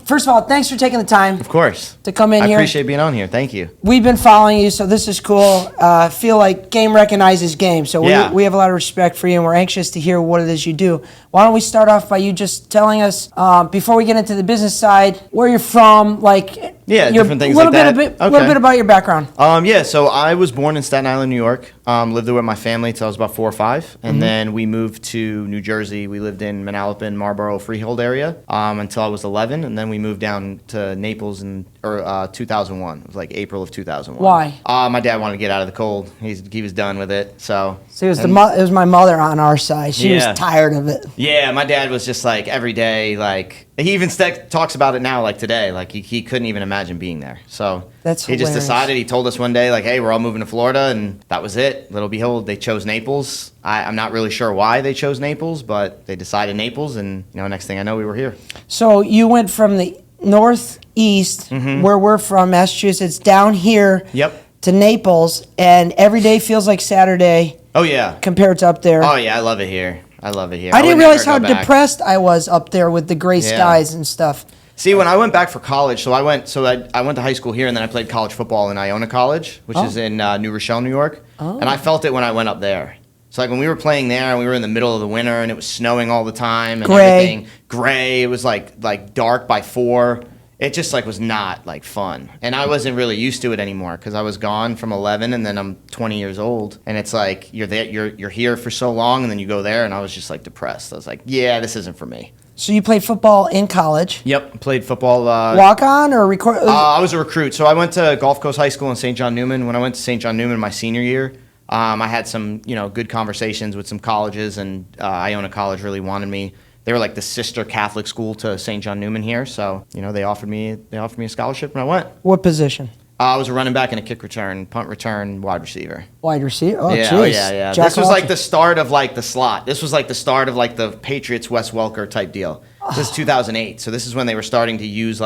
first of all, thanks for taking the time. Of course. To come in I here. I appreciate being on here. Thank you. We've been following you, so this is cool. Feel like game recognizes game, so we have a lot of respect for you, and we're anxious to hear what it is you do. Why don't we start off by you just telling us, before we get into the business side, where you're from, different things like that. A little bit about your background. So I was born in Staten Island, New York. Lived there with my family until I was about 4 or 5, and then we moved to New Jersey. We lived in Manalapan, Marlboro, Freehold area until I was 11, and then we moved down to Naples in 2001. It was like April of 2001. Why? My dad wanted to get out of the cold. He was done with it. So it was my mother on our side. She was tired of it. Yeah, my dad was just like every day, like he even talks about it now, like today, like he couldn't even imagine being there. So that's he just decided. He told us one day, like, hey, we're all moving to Florida, and that was it. Little behold, they chose Naples. I'm not really sure why they chose Naples, but they decided Naples, and next thing I know, we were here. So you went from the northeast, where we're from, Massachusetts, down here to Naples, and every day feels like Saturday. Oh, yeah. Compared to up there. Oh, yeah, I love it here. I didn't realize how depressed I was up there with the gray skies and stuff. See, when I went back for college, I went to high school here, and then I played college football in Iona College, which is in New Rochelle, New York. Oh. And I felt it when I went up there. So like when we were playing there, and we were in the middle of the winter, and it was snowing all the time, and everything gray. It was like dark by 4. It just was not fun, and I wasn't really used to it anymore because I was gone from 11, and then I'm 20 years old, and it's like you're here for so long, and then you go there, and I was just depressed. I was like, yeah, this isn't for me. So you played football in college? Yep, played football. Walk on or record? I was a recruit, so I went to Gulf Coast High School in St. John Newman. When I went to St. John Newman my senior year, I had some good conversations with some colleges, and Iona College really wanted me. They were like the sister Catholic school to St. John Newman here, so they offered me a scholarship, and I went. What position? I was a running back and a kick return, punt return, wide receiver. Wide receiver? Oh, yeah, geez. Yeah. This was the start of the slot. This was the start of the Patriots Wes Welker type deal. This is 2008, so this is when they were starting to use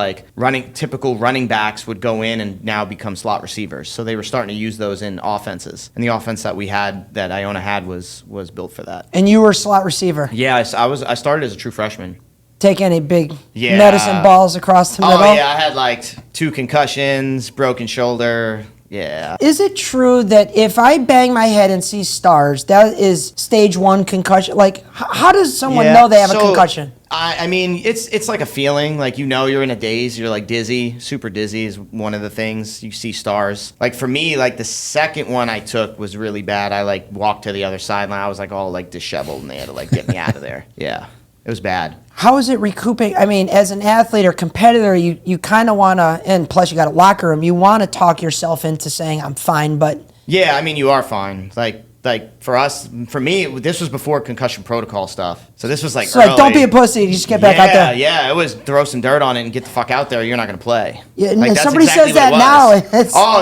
typical running backs would go in and now become slot receivers. So they were starting to use those in offenses, and the offense that Iona had was built for that. And you were a slot receiver? Yeah, I started as a true freshman. Take any big medicine balls across the middle? Oh yeah, I had 2 concussions, broken shoulder. Yeah. Is it true that if I bang my head and see stars, that is stage 1 concussion? How does someone know they have a concussion? I mean, it's like a feeling. You're in a daze. You're dizzy. Super dizzy is one of the things. You see stars. For me, the second one I took was really bad. I walked to the other sideline. I was all disheveled, and they had to get me out of there. Yeah. It was bad. How is it recouping? I mean, as an athlete or competitor, you kind of want to, and plus you got a locker room, you want to talk yourself into saying, I'm fine, but... Yeah, I mean, you are fine. For me, this was before concussion protocol stuff. So this was so early. Don't be a pussy, you just get back out there. Yeah, it was throw some dirt on it and get the fuck out there. You're not going to play. Yeah, somebody says that now.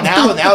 Now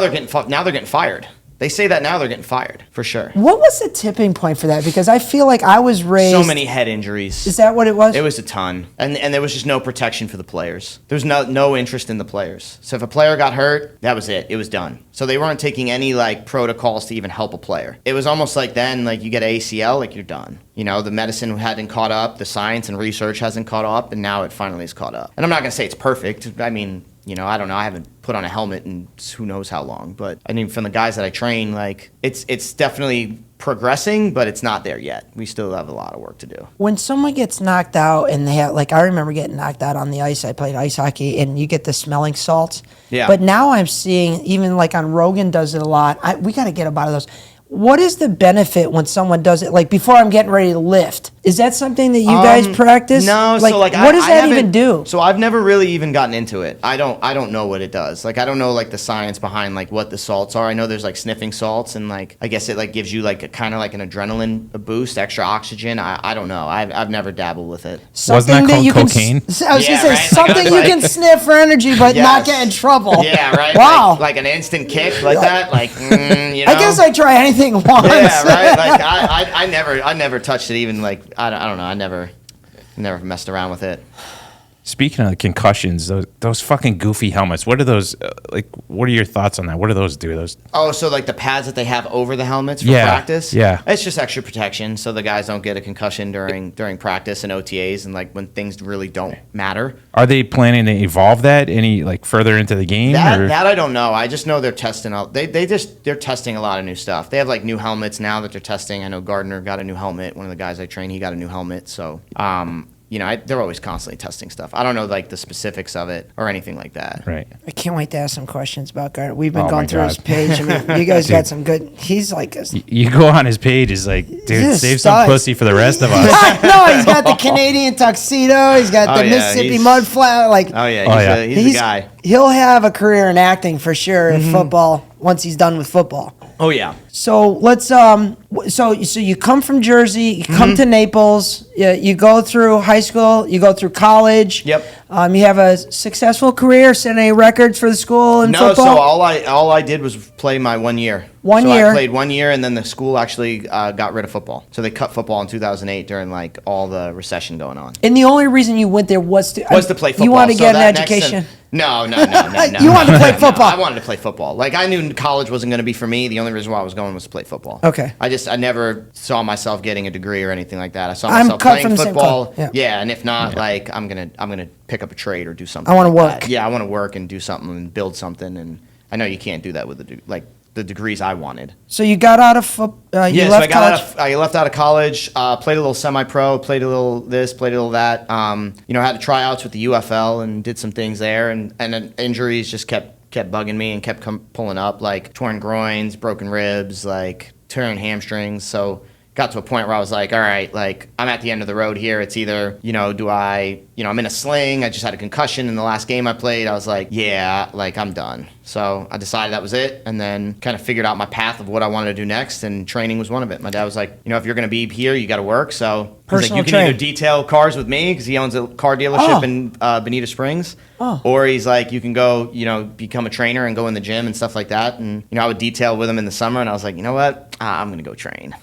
they're getting fired. They say that now they're getting fired, for sure. What was the tipping point for that? Because I feel like I was raised... So many head injuries. Is that what it was? It was a ton. And there was just no protection for the players. There was no interest in the players. So if a player got hurt, that was it. It was done. So they weren't taking any protocols to even help a player. It was almost then you get ACL, you're done. The medicine hadn't caught up, the science and research hasn't caught up, and now it finally has caught up. And I'm not going to say it's perfect. I mean... I don't know. I haven't put on a helmet in who knows how long. But I mean, from the guys that I train, it's definitely progressing, but it's not there yet. We still have a lot of work to do. When someone gets knocked out and they have, I remember getting knocked out on the ice. I played ice hockey, and you get the smelling salts. Yeah. But now I'm seeing, even on Rogan does it a lot. We got to get up out of those. What is the benefit when someone does it? Before I'm getting ready to lift, is that something that you guys practice? No. What does that even do? So I've never really even gotten into it. I don't know what it does. I don't know the science behind what the salts are. I know there's sniffing salts, and I guess it gives you a kind of an adrenaline boost, extra oxygen. I don't know. I've never dabbled with it. Wasn't that called cocaine? I was gonna say something you can sniff for energy, but not get in trouble. Yeah, right. Wow. An instant kick that. I guess I try anything once. Yeah, right. I never touched it. Even I don't know. I never messed around with it. Speaking of concussions, those fucking goofy helmets. What are those? What are your thoughts on that? What do those do? Those? Oh, so like the pads that they have over the helmets for Yeah, practice? yeah. It's just extra protection so the guys don't get a concussion during practice and OTAs and like when things really don't matter. Are they planning to evolve that any like further into the game? That I don't know. I just know they're testing out. They're testing a lot of new stuff. They have like new helmets now that they're testing. I know Gardner got a new helmet. One of the guys I train, he got a new helmet. So they're always constantly testing stuff. I don't know like the specifics of it or anything like that. Right. I can't wait to ask some questions about Gardner. We've been Oh, going my through his God. page. I mean, you guys got some good. He's like a. You go on his page, is like, dude, He's a save stud. some pussy for the rest of us. No, he's got the Canadian tuxedo. He's got the Oh, yeah, Mississippi he's- mud flat. Like, Oh yeah, Oh, yeah. he's a guy. He'll have a career in acting for sure in football once he's done with football. Oh yeah. So let's so you come from Jersey, you come to Naples, you go through high school, you go through college. Yep. You have a successful career, set any records for the school in No, football? so all I did was play my 1 year. One so year. I played 1 year, and then the school actually got rid of football. So they cut football in 2008 during like all the recession going on. And the only reason you went there was to play football. You wanted to So get an that next education. No. You wanted to play football. I wanted to play football. Like I knew college wasn't going to be for me. The only reason why I was going was to play football. Okay. I never saw myself getting a degree or anything like that. I saw I'm myself cut playing from the same football. club. Yeah. And if not, like I'm gonna pick up a trade or do something. I wanna like work. that. Yeah, I want to work and do something and build something. And I know you can't do that with the degrees I wanted. So you got out of football. You So left college. I left out of college, played a little semi-pro, played a little this, played a little that. Had to tryouts with the UFL and did some things there, and then injuries just kept bugging me and kept pulling up, like torn groins, broken ribs, like torn hamstrings. So got to a point where I was like, all right, like I'm at the end of the road here. It's either, I'm in a sling. I just had a concussion in the last game I played. I was like, yeah, like I'm done. So I decided that was it, and then kind of figured out my path of what I wanted to do next, and training was one of it. My dad was like, if you're going to be here, you got to work. So he's like, Personal you can trainer. either detail cars with me because he owns a car dealership in Bonita Springs, or he's like, you can go, become a trainer and go in the gym and stuff like that. And I would detail with him in the summer, and I was like, you know what, I'm going to go train.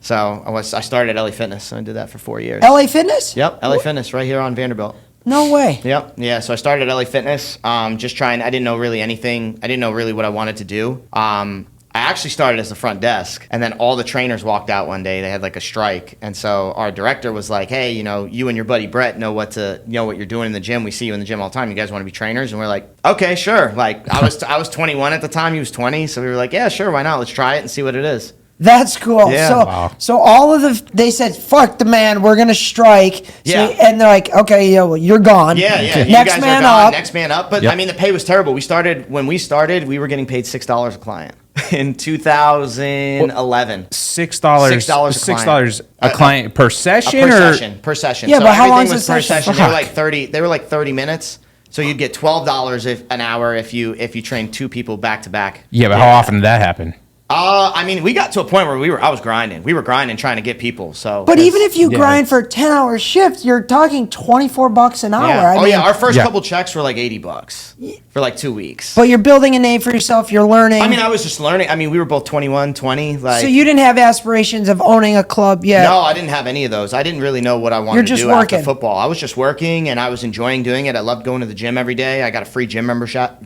So I started at LA Fitness, and I did that for 4 years. LA Fitness? Yep, LA Fitness right here on Vanderbilt. No way. Yep. Yeah. So I started at LA Fitness, just trying. I didn't know really anything. I didn't know really what I wanted to do. I actually started as the front desk, and then all the trainers walked out one day. They had like a strike, and so our director was like, "Hey, you and your buddy Brett know what you're doing in the gym. We see you in the gym all the time. You guys want to be trainers?" And we're like, "Okay, sure." Like I was 21 at the time. He was 20, so we were like, "Yeah, sure. Why not? Let's try it and see what it is." That's cool. Yeah. So, Wow. so all of they said, "Fuck the man, we're gonna strike." So, Yeah. and they're like, "Okay, you're gone." Yeah. You Next guys man are gone. up. Next man up. But Yep. I mean, the pay was terrible. When we started, we were getting paid $6 a client in 2011. $6 a client per session, Per session. Yeah, so but how everything long's was the per session? session. They were like 30 minutes. So you'd get $12 an hour if you train two people back to back. Yeah, but how often did that happen? I mean, we got to a point where I was grinding. We were grinding trying to get people. So, But even if you Yeah. grind for 10-hour shifts, you're talking $24 an hour. yeah. I mean, Our first Yeah. couple checks were like $80 for like 2 weeks. But you're building a name for yourself. You're learning. I mean, I was just learning. I mean, we were both 21, 20. Like, so you didn't have aspirations of owning a club yet. No, I didn't have any of those. I didn't really know what I wanted You're to just do working. after football. I was just working, and I was enjoying doing it. I loved going to the gym every day. I got a free gym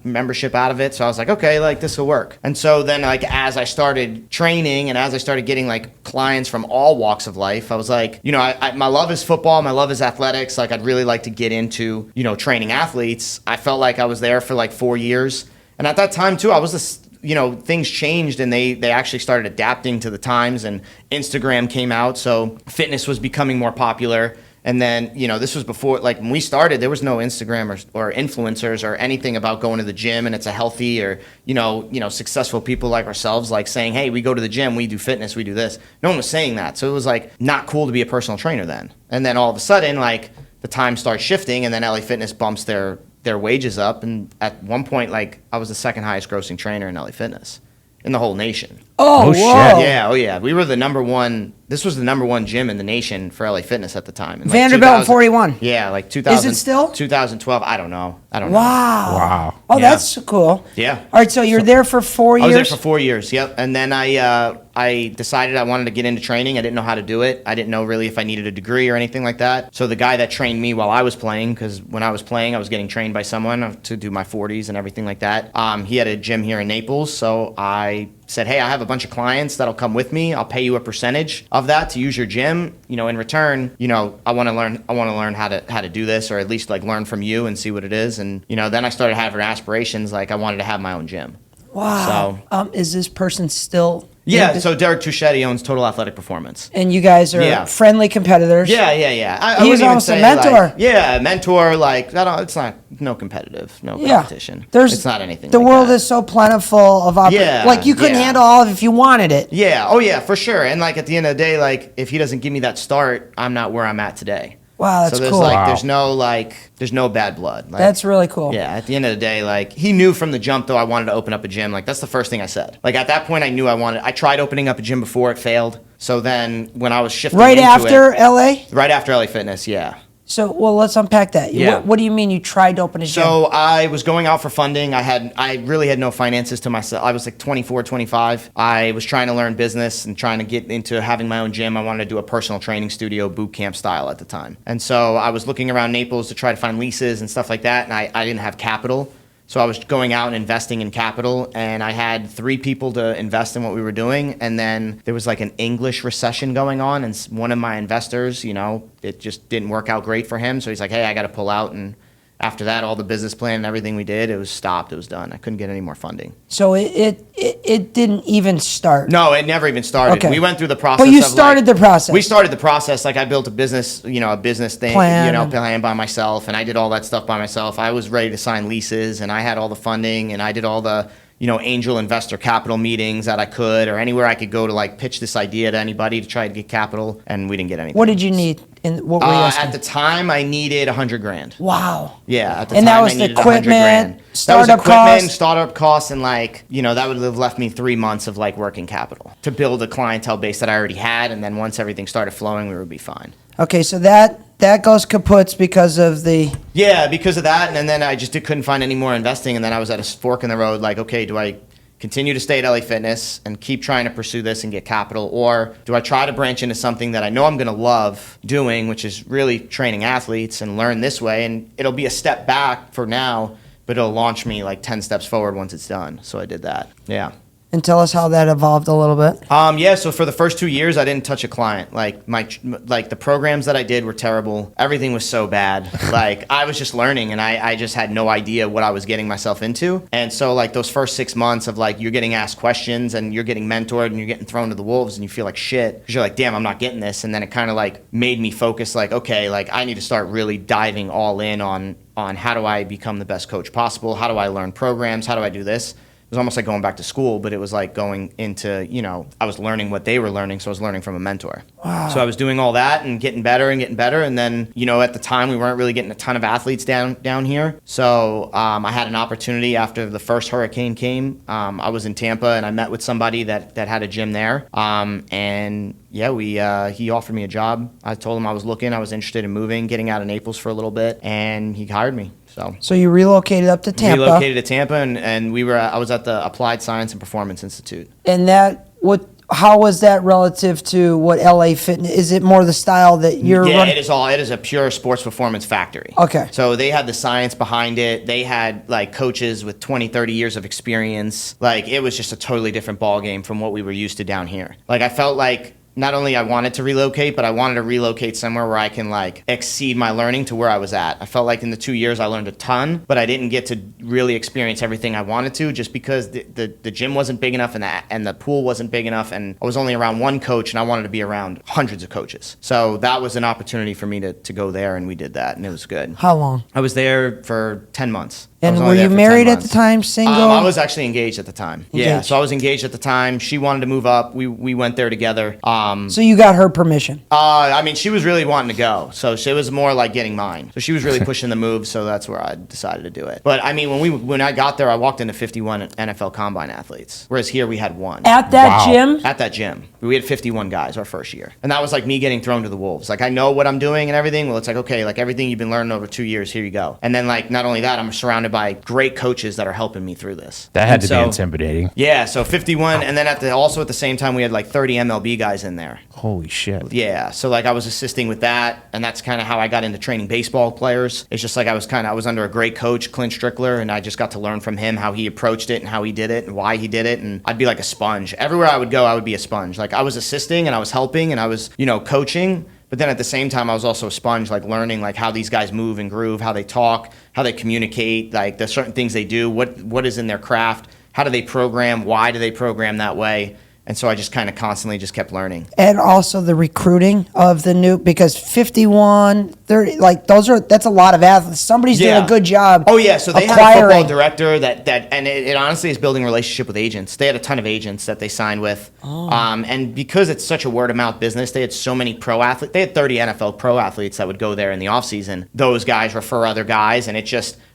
membership out of it, so I was like, okay, like this will work. And so then, like as I started training and as I started getting like clients from all walks of life, I was like, my love is football. My love is athletics. Like I'd really like to get into, training athletes. I felt like I was there for like 4 years, and at that time too, I was this. Things changed and they actually started adapting to the times, and Instagram came out, so fitness was becoming more popular. And then, this was before, like when we started, there was no Instagram or influencers or anything about going to the gym and it's a healthy or, successful people like ourselves, like saying, hey, we go to the gym, we do fitness, we do this. No one was saying that. So it was like not cool to be a personal trainer then. And then all of a sudden, like the time starts shifting, and then LA Fitness bumps their wages up. And at one point, like I was the second highest grossing trainer in LA Fitness in the whole nation. Oh, Oh, whoa. shit. Yeah, oh yeah. We were the number one this was the #1 gym in the nation for LA Fitness at the time. In Vanderbilt 41. Yeah, like 2000. Is it still? 2012. I don't know. Wow. Oh, Yeah. that's cool. Yeah. All right, so you're there for 4 years? I was there for 4 years. Yep. And then I decided I wanted to get into training. I didn't know how to do it. I didn't know really if I needed a degree or anything like that. So the guy that trained me while I was playing, because when I was playing, I was getting trained by someone to do my 40s and everything like that. He had a gym here in Naples, so I said, hey, I have a bunch of clients that'll come with me. I'll pay you a percentage of that to use your gym. In return, I want to learn how to do this, or at least like learn from you and see what it is. And then I started having aspirations, like I wanted to have my own gym. Wow. So, is this person still? Yeah, so Derek Tuchetti owns Total Athletic Performance. And you guys are friendly competitors. Yeah. He's almost a mentor. Mentor, like, it's not, no competitive, no competition. It's not anything The like world that. is so plentiful of opportunities. Like, you couldn't handle all of it if you wanted it. Yeah, oh yeah, for sure. And like, at the end of the day, like, if he doesn't give me that start, I'm not where I'm at today. Wow, that's so there's cool. There's no bad blood. Like, that's really cool. Yeah, at the end of the day, like, he knew from the jump though I wanted to open up a gym. Like, that's the first thing I said. Like, at that point I knew I tried opening up a gym before, it failed. So then when I was shifting right into after LA? Right after LA Fitness, yeah. So, well, let's unpack that. Yeah. What do you mean you tried to open a gym? So I was going out for funding. I really had no finances to myself. I was like 24, 25. I was trying to learn business and trying to get into having my own gym. I wanted to do a personal training studio, boot camp style at the time. And so I was looking around Naples to try to find leases and stuff like that, and I didn't have capital. So I was going out and investing in capital, and I had 3 people to invest in what we were doing. And then there was like an English recession going on, and one of my investors, it just didn't work out great for him. So he's like, hey, I got to pull out. And after that, all the business plan and everything we did, it was stopped. It was done. I couldn't get any more funding. So it didn't even start? No, it never even started. Okay. We went through the process. But you started the process. We started the process. Like, I built a business, a business thing, plan by myself, and I did all that stuff by myself. I was ready to sign leases, and I had all the funding, and I did all the angel investor capital meetings that I could, or anywhere I could go to like pitch this idea to anybody to try to get capital, and we didn't get anything. What did you need? And what were you asking? At the time, I needed $100,000. Wow. Yeah, at the and time, that was I the needed equipment, $100,000. startup costs, startup costs, and like that would have left me 3 months of like working capital to build a clientele base that I already had, and then once everything started flowing, we would be fine. Okay, so that goes kaputs because of the... Yeah, because of that, and then I just couldn't find any more investing, and then I was at a fork in the road, like, okay, do I continue to stay at LA Fitness and keep trying to pursue this and get capital, or do I try to branch into something that I know I'm going to love doing, which is really training athletes, and learn this way, and it'll be a step back for now, but it'll launch me like 10 steps forward once it's done. So I did that. Yeah. And tell us how that evolved a little bit. So for the first 2 years, I didn't touch a client. Like the programs that I did were terrible. Everything was so bad. Like, I was just learning, and I just had no idea what I was getting myself into. And so like those first 6 months of like, you're getting asked questions and you're getting mentored and you're getting thrown to the wolves and you feel like shit because you're like, damn, I'm not getting this. And then it kind of like made me focus like, okay, like I need to start really diving all in on how do I become the best coach possible? How do I learn programs? How do I do this? It was almost like going back to school, but it was like going into, I was learning what they were learning, so I was learning from a mentor. Wow. So I was doing all that and getting better. And then, at the time, we weren't really getting a ton of athletes down here. So I had an opportunity after the first hurricane came. I was in Tampa, and I met with somebody that had a gym there. He offered me a job. I told him I was looking. I was interested in moving, getting out of Naples for a little bit, and he hired me. So you relocated up to Tampa. Relocated to Tampa, and I was at the Applied Science and Performance Institute. And how was that relative to what LA Fitness? Is it more the style that you're running? It is a pure sports performance factory. Okay. So they had the science behind it. They had like coaches with 20, 30 years of experience. Like, it was just a totally different ball game from what we were used to down here. Like, I felt like not only I wanted to relocate, but I wanted to relocate somewhere where I can like exceed my learning to where I was at. I felt like in the 2 years I learned a ton, but I didn't get to really experience everything I wanted to, just because the gym wasn't big enough and the pool wasn't big enough, and I was only around one coach, and I wanted to be around hundreds of coaches. So that was an opportunity for me to go there, and we did that, and it was good. How long? I was there for 10 months. I was And only were there you for 10 married at the months. time, single? I was actually engaged at the time. Yeah, Engaged. so I was engaged at the time. She wanted to move up. We went there together. So you got her permission. I mean, she was really wanting to go, so it was more like getting mine. So she was really pushing the move, so that's where I decided to do it. But I mean, when I got there, I walked into 51 NFL Combine athletes, whereas here we had one. At that Wow. gym? At that gym, we had 51 guys our first year, and that was like me getting thrown to the wolves. Like I know what I'm doing and everything. Well, it's like okay, like everything you've been learning over 2 years, here you go. And then like not only that, I'm surrounded by great coaches that are helping me through this. That had And to be intimidating. Yeah, so 51, and then also at the same time we had like 30 MLB guys in there. Holy shit. Yeah, so like I was assisting with that, and that's kind of how I got into training baseball players. It's just like I was under a great coach, Clint Strickler, and I just got to learn from him how he approached it and how he did it and why he did it, and I'd be like a sponge. Everywhere I would go, I would be a sponge. Like I was assisting and I was helping and I was, coaching, but then at the same time I was also a sponge, like learning like how these guys move and groove, how they talk, how they communicate, like the certain things they do, what is in their craft, how do they program, why do they program that way. And so I just kind of constantly just kept learning. And also the recruiting of the new, because 51, 30, like that's a lot of athletes. Somebody's doing a good job. Oh yeah, so they had a acquiring. football director that and it honestly is building a relationship with agents. They had a ton of agents that they signed with. And because it's such a word of mouth business, they had so many pro athletes. They had 30 NFL pro athletes that would go there in the off season. Those guys refer other guys, and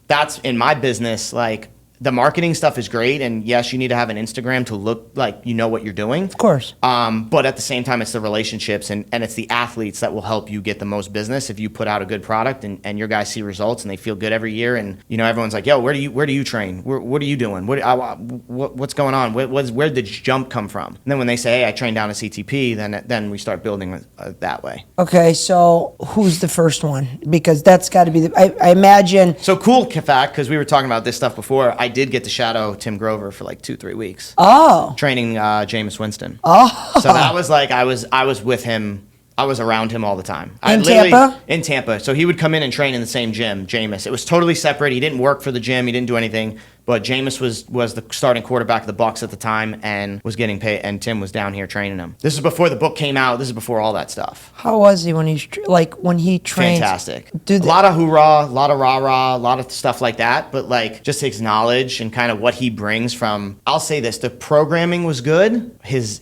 that's in my business like. The marketing stuff is great, and yes, you need to have an Instagram to look like you know what you're doing. Of course. But at the same time, it's the relationships and it's the athletes that will help you get the most business if you put out a good product and your guys see results and they feel good every year. And everyone's like, "Yo, where do you train? What are you doing? What's going on? Where did the jump come from?" And then when they say, "Hey, I train down at CTP," then we start building that way. Okay, so who's the first one? Because that's got to be I imagine. So cool fact, because we were talking about this stuff before. I did get to shadow Tim Grover for like 2-3 weeks. Oh. Training Jameis Winston. Oh. So that was like I was with him. I was around him all the time. In Tampa? In Tampa. So he would come in and train in the same gym, Jameis. It was totally separate. He didn't work for the gym. He didn't do anything. But Jameis was the starting quarterback of the Bucs at the time and was getting paid, and Tim was down here training him. This is before the book came out. This is before all that stuff. How was he when he trained? Fantastic. A lot of hoorah, a lot of rah-rah, a lot of stuff like that. But like just his knowledge and kind of what he brings from, I'll say this, the programming was good. His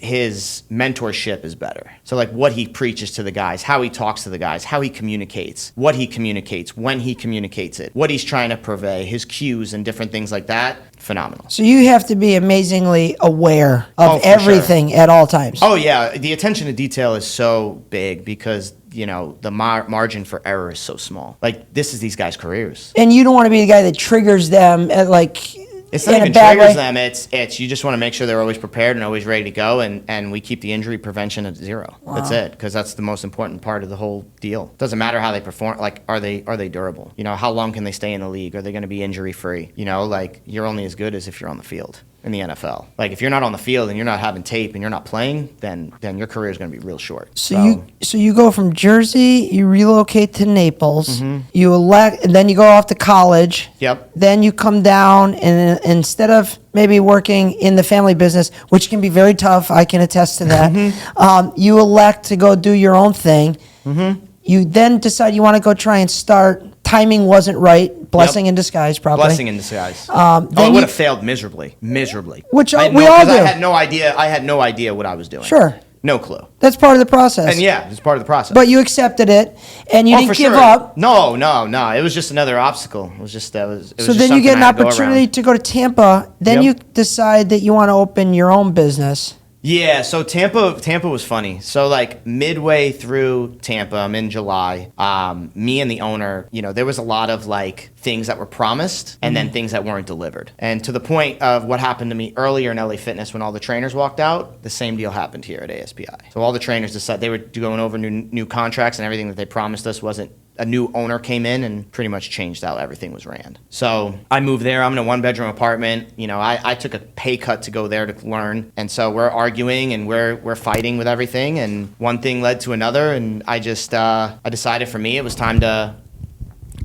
mentorship is better. So like what he preaches to the guys, how he talks to the guys, how he communicates, what he communicates, when he communicates it, what he's trying to purvey, his cues and different things like that, phenomenal. So you have to be amazingly aware of for everything at all times. Oh yeah, the attention to detail is so big because the margin for error is so small. Like this is these guys' careers. And you don't want to be the guy that triggers them at It's not even triggers them. It's you just want to make sure they're always prepared and always ready to go, and we keep the injury prevention at 0. Wow. That's it, because that's the most important part of the whole deal. Doesn't matter how they perform. Like, are they durable? How long can they stay in the league? Are they going to be injury free? Like you're only as good as if you're on the field in the NFL. Like if you're not on the field and you're not having tape and you're not playing, then your career is going to be real short. So you go from Jersey, you relocate to Naples, Mm-hmm. and then you go off to college. Yep. Then you come down, and instead of maybe working in the family business, which can be very tough, I can attest to that, you elect to go do your own thing. Mm-hmm. You then decide you want to go try and start. Timing wasn't right. Blessing in disguise, probably. Blessing in disguise. I would have failed miserably. Which we all do. I had no idea what I was doing. Sure. No clue. That's part of the process. And yeah, it's part of the process. But you accepted it, and you didn't give up. No. It was just another obstacle. It was just So then you get an opportunity to go to Tampa. Then you decide that you want to open your own business. Yeah, so Tampa was funny. So like midway through Tampa, I'm in July. Me and the owner, there was a lot of like things that were promised and then things that weren't delivered. And to the point of what happened to me earlier in LA Fitness when all the trainers walked out, the same deal happened here at ASPI. So all the trainers decided they were going over new contracts, and everything that they promised us wasn't. A new owner came in and pretty much changed how everything was ran. So I moved there. I'm in a 1-bedroom apartment. I took a pay cut to go there to learn. And so we're arguing and we're fighting with everything. And one thing led to another. And I decided for me it was time to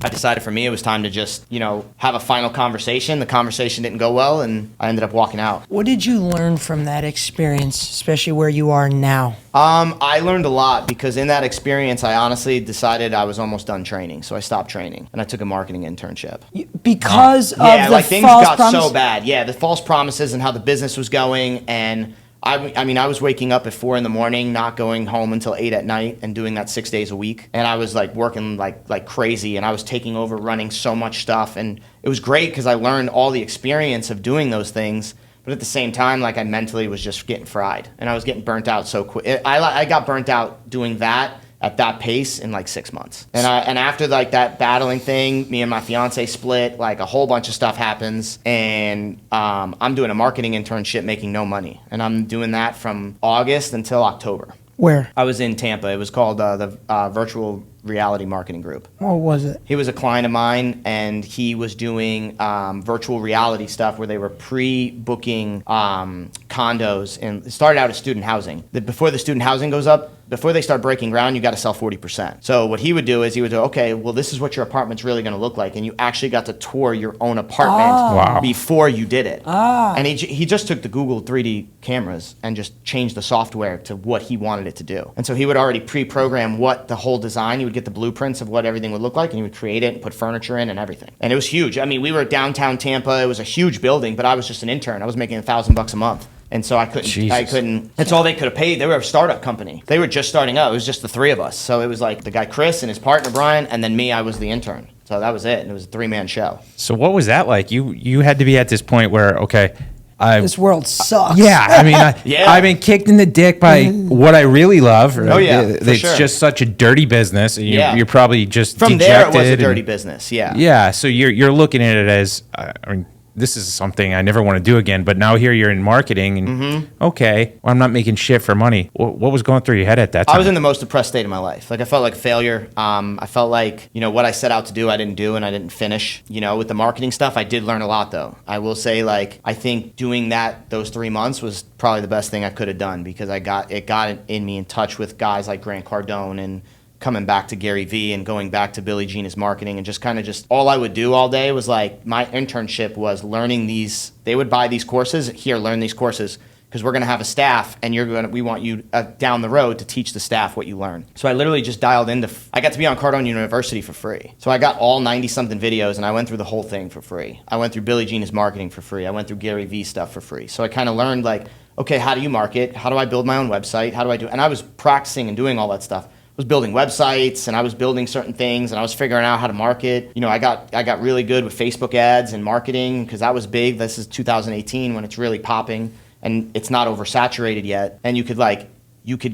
I decided for me it was time to just, have a final conversation. The conversation didn't go well, and I ended up walking out. What did you learn from that experience, especially where you are now? I learned a lot because in that experience, I honestly decided I was almost done training, so I stopped training and I took a marketing internship. Because of Yeah, the like things false got promise? so bad. Yeah, the false promises and how the business was going, and I was waking up at 4 a.m, not going home until 8 p.m, and doing that 6 days a week. And I was like working like crazy, and I was taking over running so much stuff, and it was great because I learned all the experience of doing those things. But at the same time, like I mentally was just getting fried, and I was getting burnt out so quick. I got burnt out doing that at that pace in like 6 months. And after like that battling thing, me and my fiance split, like a whole bunch of stuff happens, and I'm doing a marketing internship making no money. And I'm doing that from August until October. Where? I was in Tampa. It was called the Virtual Reality Marketing Group. What was it? He was a client of mine, and he was doing virtual reality stuff where they were pre-booking condos, and it started out as student housing. Before the student housing goes up, before they start breaking ground, you got to sell 40%. So what he would do is he would do, okay, well, this is what your apartment's really going to look like, and you actually got to tour your own apartment before you did it. And he just took the Google 3D cameras and just changed the software to what he wanted it to do. And so he would already pre-program what the whole design, he would get the blueprints of what everything would look like, and he would create it and put furniture in and everything. And it was huge. I mean, we were downtown Tampa. It was a huge building, but I was just an intern. I was making $1,000 a month. And so I couldn't, that's all they could have paid. They were a startup company. They were just starting out. It was just the three of us. So it was like the guy Chris and his partner Brian, and then me, I was the intern. So that was it. And it was a 3-man show. So what was that like? You had to be at this point where, okay, This world sucks. yeah, I mean, Yeah. I've been kicked in the dick by what I really love. Oh, yeah, for It's sure. just such a dirty business. And Yeah. you're probably just From dejected. there, it was a dirty and- business. Yeah. Yeah, so you're looking at it as, I mean, this is something I never want to do again. But now here you're in marketing, and okay, well, I'm not making shit for money. What was going through your head at that time? I was in the most depressed state of my life. Like I felt like a failure. I felt like, what I set out to do, I didn't do, and I didn't finish. With the marketing stuff, I did learn a lot though. I will say, like, I think doing those 3 months was probably the best thing I could have done, because it got in me in touch with guys like Grant Cardone, and coming back to Gary Vee, and going back to Billie Jean as marketing, and just all I would do all day was like, my internship was learning these. They would buy these courses. Here, learn these courses, because we're going to have a staff, and we want you down the road to teach the staff what you learn. So I literally just dialed into, I got to be on Cardone University for free. So I got all 90-something videos, and I went through the whole thing for free. I went through Billie Jean as marketing for free. I went through Gary Vee stuff for free. So I kind of learned, like, okay, how do you market? How do I build my own website? How do I do? And I was practicing and doing all that stuff. I was building websites, and I was building certain things, and I was figuring out how to market. I got really good with Facebook ads and marketing, because that was big. This is 2018 when it's really popping, and it's not oversaturated yet. And you could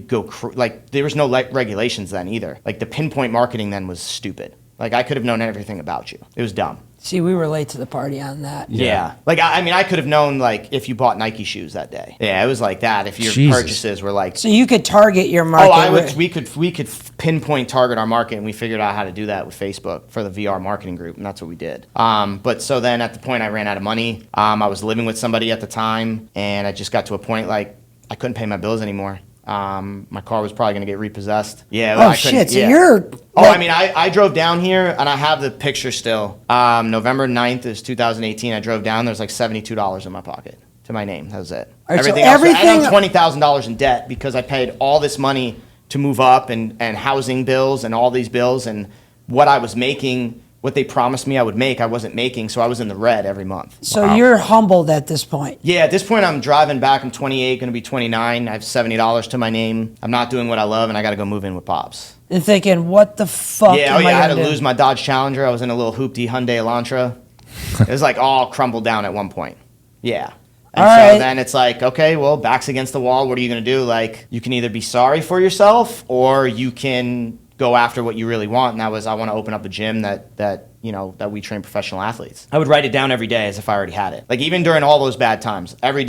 go there was no regulations then either. Like the pinpoint marketing then was stupid. Like I could have known everything about you. It was dumb. See, we were late to the party on that. Yeah. Like, I could have known, like, if you bought Nike shoes that day. Yeah, it was like that. If your Jesus. purchases were like... So you could target your market. we could pinpoint target our market, and we figured out how to do that with Facebook for the VR marketing group, and that's what we did. But so then at the point I ran out of money, I was living with somebody at the time, and I just got to a point, like, I couldn't pay my bills anymore. My car was probably going to get repossessed. Yeah. Oh, shit. So you're... I drove down here, and I have the picture still. November 9th is 2018. I drove down. There's like $72 in my pocket to my name. That was it. All right, Everything else, I had $20,000 in debt because I paid all this money to move up, and housing bills and all these bills, and what I was making, what they promised me I would make, I wasn't making, so I was in the red every month. So you're humbled at this point. Yeah, at this point I'm driving back. I'm 28, going to be 29. I have $70 to my name. I'm not doing what I love, and I got to go move in with Pops. And thinking, what the fuck Yeah, am I had gonna to do? lose my Dodge Challenger. I was in a little hoopty Hyundai Elantra. It was like all crumbled down at one point. Yeah. And All so right. then it's like, okay, well, back's against the wall. What are you going to do? Like, you can either be sorry for yourself, or you can go after what you really want. And that was, I want to open up a gym that we train professional athletes. I would write it down every day as if I already had it. Like, even during all those bad times, every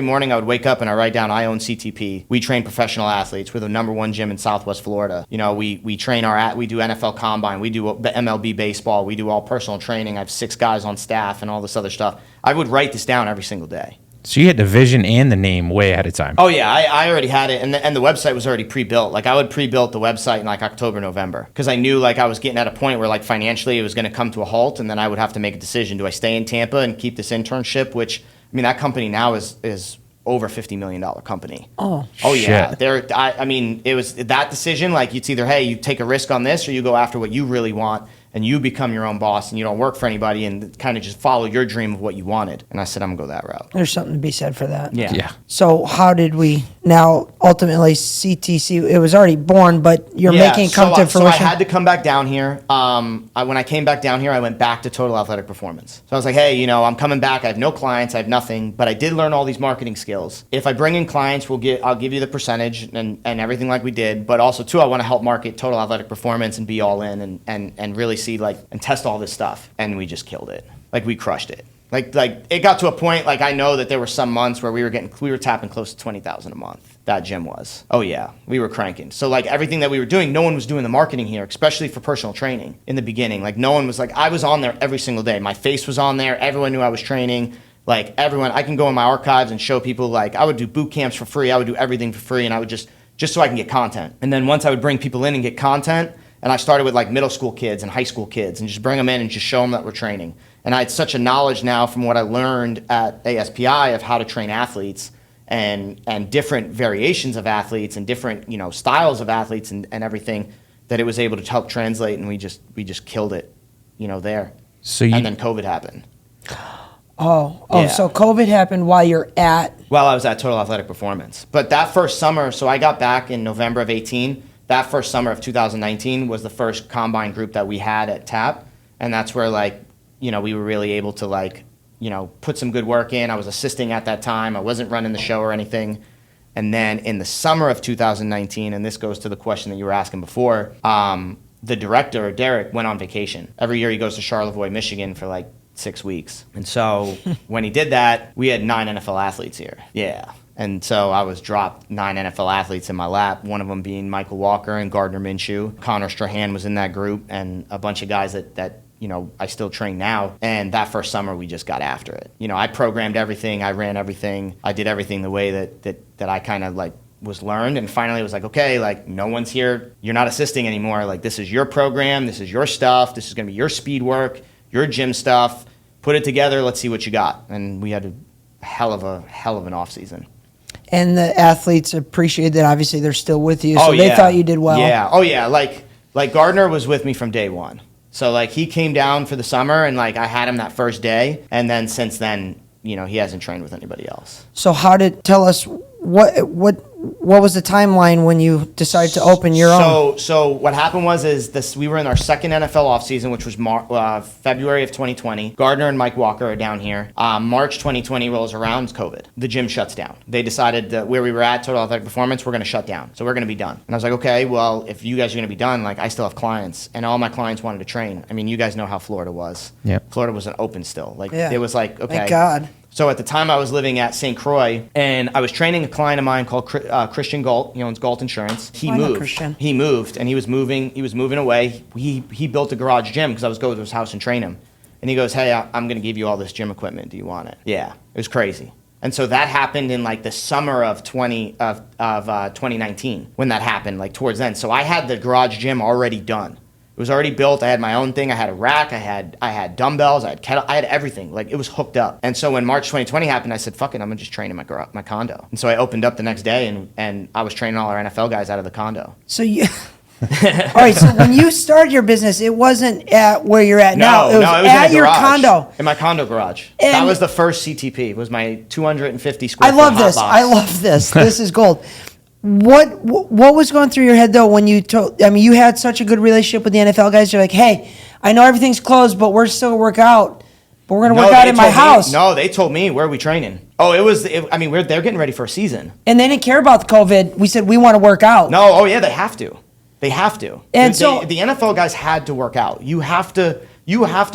morning I would wake up and I write down, I own CTP. We train professional athletes. We're the #1 gym in Southwest Florida. We train we do NFL Combine. We do MLB baseball. We do all personal training. I have 6 guys on staff and all this other stuff. I would write this down every single day. So you had the vision and the name way ahead of time. Oh yeah, I already had it, and the website was already pre-built. Like I would pre-built the website in like October, November, because I knew like I was getting at a point where like financially it was going to come to a halt, and then I would have to make a decision: do I stay in Tampa and keep this internship? Which I mean, that company now is over $50 million company. Oh yeah, shit. I mean, it was that decision. Like it's either hey, you take a risk on this, or you go after what you really want. And you become your own boss and you don't work for anybody and kind of just follow your dream of what you wanted. And I said, I'm going to go that route. There's something to be said for that. Yeah. So how did we now ultimately CTC? It was already born, but you're making it come to fruition. So I had to come back down here. When I came back down here, I went back to Total Athletic Performance. So I was like, hey, I'm coming back. I have no clients. I have nothing. But I did learn all these marketing skills. If I bring in clients, I'll give you the percentage and everything like we did. But also, too, I want to help market Total Athletic Performance and be all in and really see and test all this stuff. And we just killed it. Like we crushed it. Like it got to a point, like I know that there were some months where we were tapping close to 20,000 a month. That gym was. Oh yeah, we were cranking. So like everything that we were doing, no one was doing the marketing here, especially for personal training in the beginning. Like no one was like, I was on there every single day. My face was on there. Everyone knew I was training. Like everyone, I can go in my archives and show people, like I would do boot camps for free. I would do everything for free, and I would just so I can get content. And then once I would bring people in and get content, and I started with like middle school kids and high school kids and just bring them in and just show them that we're training. And I had such a knowledge now from what I learned at ASPI of how to train athletes and different variations of athletes and different, styles of athletes and everything, that it was able to help translate, and we just killed it, there. And then COVID happened. Yeah. So COVID happened while you're at... While I was at Total Athletic Performance. But that first summer, so I got back in November of 18. That first summer of 2019 was the first combine group that we had at TAP. And that's where, we were really able to, put some good work in. I was assisting at that time. I wasn't running the show or anything. And then in the summer of 2019, and this goes to the question that you were asking before, the director, Derek, went on vacation. Every year he goes to Charlevoix, Michigan for 6 weeks. And so when he did that, we had 9 NFL athletes here. Yeah. And so I was dropped 9 NFL athletes in my lap, one of them being Michael Walker and Gardner Minshew. Connor Strahan was in that group, and a bunch of guys that I still train now. And that first summer, we just got after it. I programmed everything. I ran everything. I did everything the way that I kind of was learned. And finally, it was like, okay, no one's here. You're not assisting anymore. This is your program. This is your stuff. This is going to be your speed work, your gym stuff. Put it together. Let's see what you got. And we had a hell of an off season. And the athletes appreciated that. Obviously, they're still with you, so they thought you did well. Yeah. Oh yeah. Like Gardner was with me from day one. So he came down for the summer, and I had him that first day, and then since then, he hasn't trained with anybody else. So tell us what was the timeline when you decided to open your own? So what happened was we were in our second NFL offseason, which was February of 2020. Gardner and Mike Walker are down here. March 2020 rolls around, COVID. The gym shuts down. They decided that where we were at, Total Athletic Performance, we're going to shut down. So we're going to be done. And I was like, okay, well, if you guys are going to be done, I still have clients, and all my clients wanted to train. I mean, you guys know how Florida was. Yeah. Florida wasn't open still. It was okay. Thank God. So at the time, I was living at St. Croix, and I was training a client of mine called Christian Galt. He owns Galt Insurance. He moved. Christian. He moved, and he was moving away. He built a garage gym because I was going to his house and train him. And he goes, hey, I'm going to give you all this gym equipment. Do you want it? Yeah. It was crazy. And so that happened in the summer of 2019 when that happened, towards then. So I had the garage gym already done. It was already built. I had my own thing. I had a rack. I had dumbbells. I had kettle. I had everything. It was hooked up. And so when March 2020 happened, I said, fuck it, I'm going to just train in my condo. And so I opened up the next day, and I was training all our NFL guys out of the condo. So you... All right, so when you started your business, it wasn't at where you're at now. It was at your condo. In my condo garage. And that was the first CTP. It was my 250 square foot hot box. I love this. This is gold. What was going through your head, though, when you told... I mean, you had such a good relationship with the NFL guys. You're like, hey, I know everything's closed, but we're still going to work out. But we're going to work out in my house. No, they told me, where are we training? Oh, they're getting ready for a season. And they didn't care about the COVID. We said, we want to work out. No, oh yeah, they have to. They have to. And the NFL guys had to work out. You have to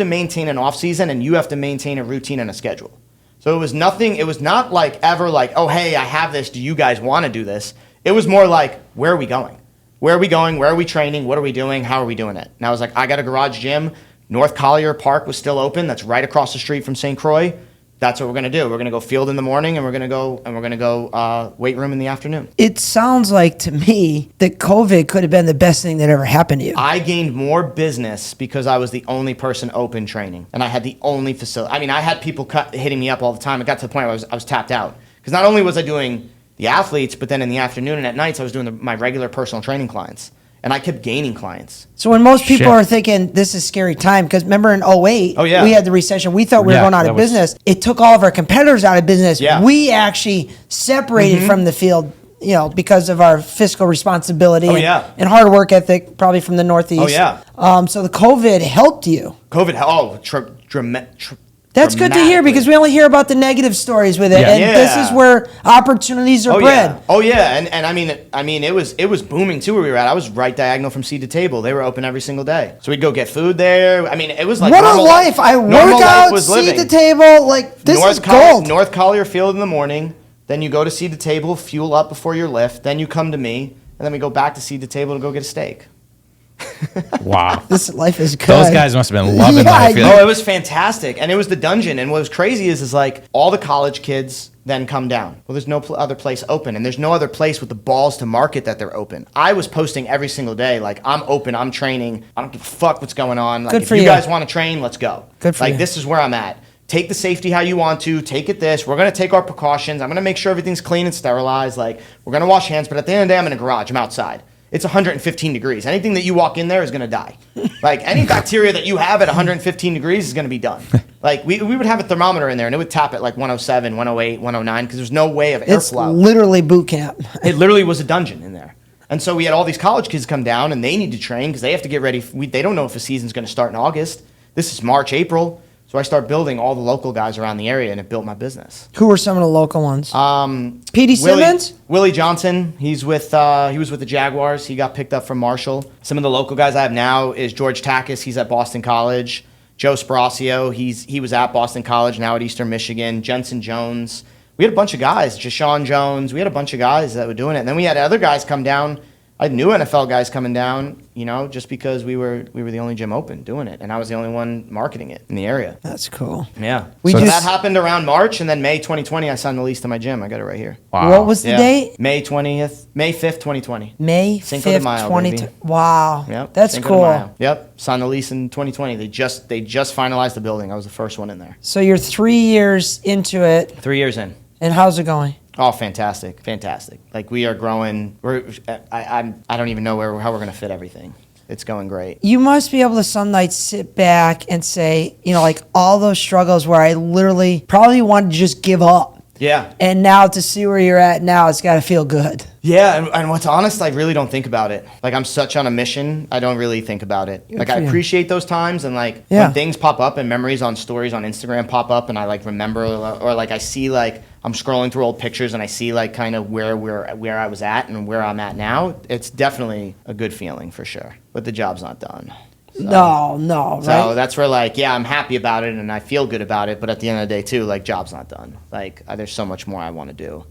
maintain an off season, and you have to maintain a routine and a schedule. So it was not ever oh, hey, I have this. Do you guys want to do this? It was more where are we going? Where are we going? Where are we training? What are we doing? How are we doing it? And I was like, I got a garage gym. North Collier Park was still open. That's right across the street from St. Croix. that's what we're gonna do. We're gonna go field in the morning, and we're gonna go weight room in the afternoon. It sounds like to me that COVID could have been the best thing that ever happened to you. I gained more business because I was the only person open training, and I had the only facility. I mean, I had people hitting me up all the time. It got to the point where I was tapped out because not only was I doing the athletes, but then in the afternoon and at nights I was doing my regular personal training clients, and I kept gaining clients. So when most people are thinking this is a scary time, because remember in 08, we had the recession, we thought we were going out of business. It took all of our competitors out of business. Yeah. We actually separated from the field, you know, because of our fiscal responsibility and hard work ethic, probably from the Northeast. So the COVID helped you. That's good to hear, because we only hear about the negative stories with it, and this is where opportunities are bred. And I mean, it was booming too where we were at. I was right diagonal from seed to table. They were open every single day, so we'd go get food there. I mean, it was like what a life! I work out, seed to table, like this is gold. North Collier Field in the morning, then you go to seed to table, fuel up before your lift, then you come to me, and then we go back to seed to table to go get a steak. Wow. This life is good. Those guys must have been loving life. Oh, it was fantastic. And it was the dungeon. And what was crazy is like all the college kids then come down. Well, there's no other place open, and there's no other place with the balls to market that they're open. I was posting every single day, like, I'm open, I'm training, I don't give a fuck what's going on. Like, if you guys want to train, let's go. Good for you. Like, this is where I'm at. Take the safety how you want to. Take it this. We're going to take our precautions. I'm going to make sure everything's clean and sterilized. Like, we're going to wash hands. But at the end of the day, I'm in a garage. I'm outside. It's 115 degrees. Anything that you walk in there is going to die. Like, any bacteria that you have at 115 degrees is going to be done. Like, we would have a thermometer in there, and it would tap at like 107, 108, 109, because there's no way of airflow. It's literally boot camp. It literally was a dungeon in there. And so we had all these college kids come down, and they need to train because they have to get ready. They don't know if the season's going to start in August. This is March, April. So I start building all the local guys around the area, and it built my business. Who were some of the local ones? P.D. Simmons? Willie Johnson. He was with the Jaguars. He got picked up from Marshall. Some of the local guys I have now is George Takis. He's at Boston College. Joe Sparaccio. He was at Boston College, now at Eastern Michigan. Jensen Jones. We had a bunch of guys. Jashawn Jones. We had a bunch of guys that were doing it. And then we had other guys come down. I had new NFL guys coming down, you know, just because we were the only gym open doing it, and I was the only one marketing it in the area. That's cool. Yeah. So that happened around March, and then May 2020, I signed the lease to my gym. I got it right here. Wow. What was the date? May 5th, 2020. May 5th, 2020. Wow. Yep. That's Cinco cool. de Mayo. Yep. Signed the lease in 2020. They just finalized the building. I was the first one in there. So you're 3 years into it. 3 years in. And how's it going? Oh, fantastic. Fantastic. Like, we are growing. I don't even know how we're going to fit everything. It's going great. You must be able to some nights sit back and say, you know, like all those struggles where I literally probably wanted to just give up. Yeah. And now to see where you're at now, it's got to feel good. Yeah, and what's honest, I really don't think about it. Like, I'm such on a mission, I don't really think about it. Like, I appreciate those times, and like when things pop up and memories on stories on Instagram pop up, and I like remember, or like I see, like I'm scrolling through old pictures and I see like kind of where I was at and where I'm at now. It's definitely a good feeling for sure. But the job's not done. So, no, so right? That's where, like, yeah, I'm happy about it and I feel good about it, but at the end of the day too, like, job's not done. Like, there's so much more I want to do.